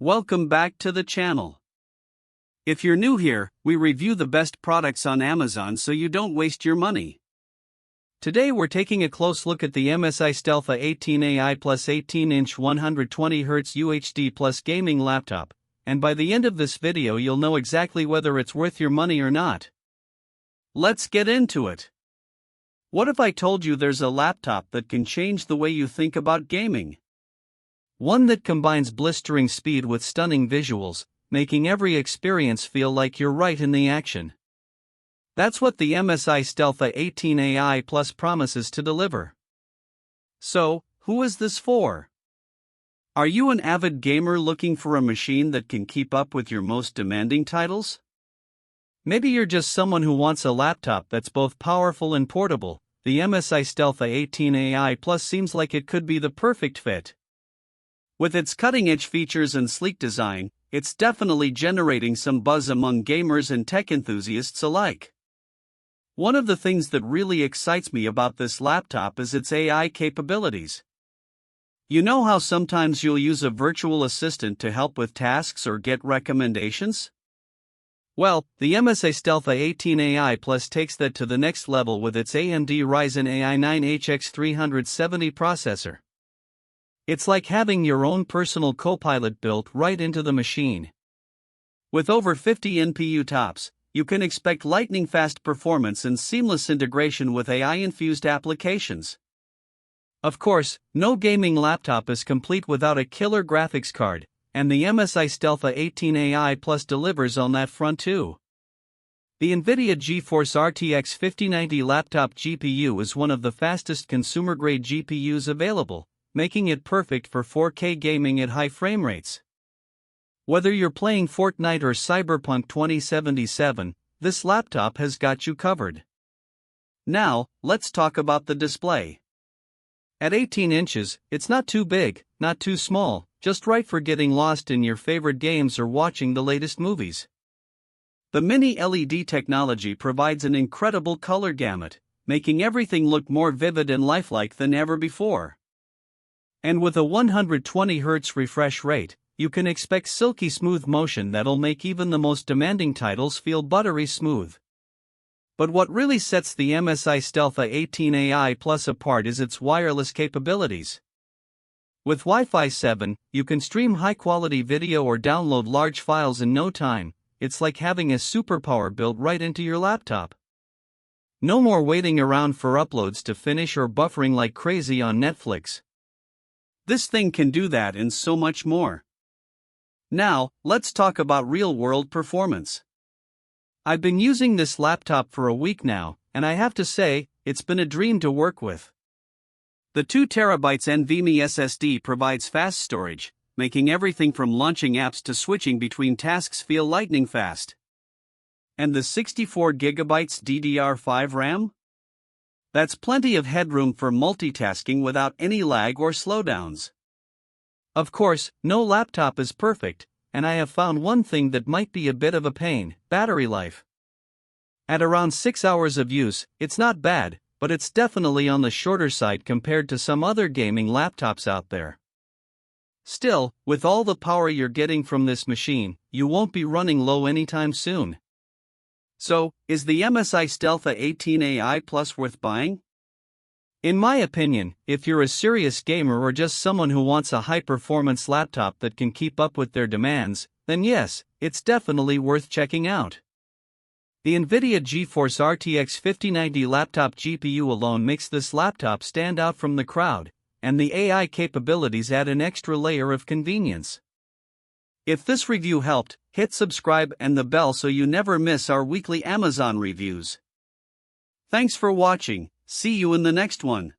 Welcome back to the channel. If you're new here, we review the best products on Amazon so you don't waste your money. Today we're taking a close look at the MSI Stealth A18 AI Plus 18-inch 120Hz UHD Plus gaming laptop, and by the end of this video you'll know exactly whether it's worth your money or not. Let's get into it. What if I told you there's a laptop that can change the way you think about gaming? One that combines blistering speed with stunning visuals, making every experience feel like you're right in the action. That's what the MSI Stealth A18 AI Plus promises to deliver. So, who is this for? Are you an avid gamer looking for a machine that can keep up with your most demanding titles? Maybe you're just someone who wants a laptop that's both powerful and portable. The MSI Stealth A18 AI Plus seems like it could be the perfect fit. With its cutting-edge features and sleek design, it's definitely generating some buzz among gamers and tech enthusiasts alike. One of the things that really excites me about this laptop is its AI capabilities. You know how sometimes you'll use a virtual assistant to help with tasks or get recommendations? Well, the MSI Stealth A18 AI Plus takes that to the next level with its AMD Ryzen AI 9 HX370 processor. It's like having your own personal co-pilot built right into the machine. With over 50 NPU tops, you can expect lightning-fast performance and seamless integration with AI-infused applications. Of course, no gaming laptop is complete without a killer graphics card, and the MSI Stealth A18 AI Plus delivers on that front too. The NVIDIA GeForce RTX 5090 laptop GPU is one of the fastest consumer-grade GPUs available, making it perfect for 4K gaming at high frame rates. Whether you're playing Fortnite or Cyberpunk 2077, this laptop has got you covered. Now, let's talk about the display. At 18 inches, it's not too big, not too small, just right for getting lost in your favorite games or watching the latest movies. The mini LED technology provides an incredible color gamut, making everything look more vivid and lifelike than ever before. And with a 120Hz refresh rate, you can expect silky smooth motion that'll make even the most demanding titles feel buttery smooth. But what really sets the MSI Stealth A18 AI Plus apart is its wireless capabilities. With Wi-Fi 7, you can stream high-quality video or download large files in no time. It's like having a superpower built right into your laptop. No more waiting around for uploads to finish or buffering like crazy on Netflix. This thing can do that and so much more. Now, let's talk about real-world performance. I've been using this laptop for a week now, and I have to say, it's been a dream to work with. The 2TB NVMe SSD provides fast storage, making everything from launching apps to switching between tasks feel lightning fast. And the 64GB DDR5 RAM? That's plenty of headroom for multitasking without any lag or slowdowns. Of course, no laptop is perfect, and I have found one thing that might be a bit of a pain: battery life. At around 6 hours of use, it's not bad, but it's definitely on the shorter side compared to some other gaming laptops out there. Still, with all the power you're getting from this machine, you won't be running low anytime soon. So, is the MSI Stealth A18 AI Plus worth buying? In my opinion, if you're a serious gamer or just someone who wants a high-performance laptop that can keep up with their demands, then yes, it's definitely worth checking out. The NVIDIA GeForce RTX 5090 laptop GPU alone makes this laptop stand out from the crowd, and the AI capabilities add an extra layer of convenience. If this review helped, hit subscribe and the bell so you never miss our weekly Amazon reviews. Thanks for watching, see you in the next one.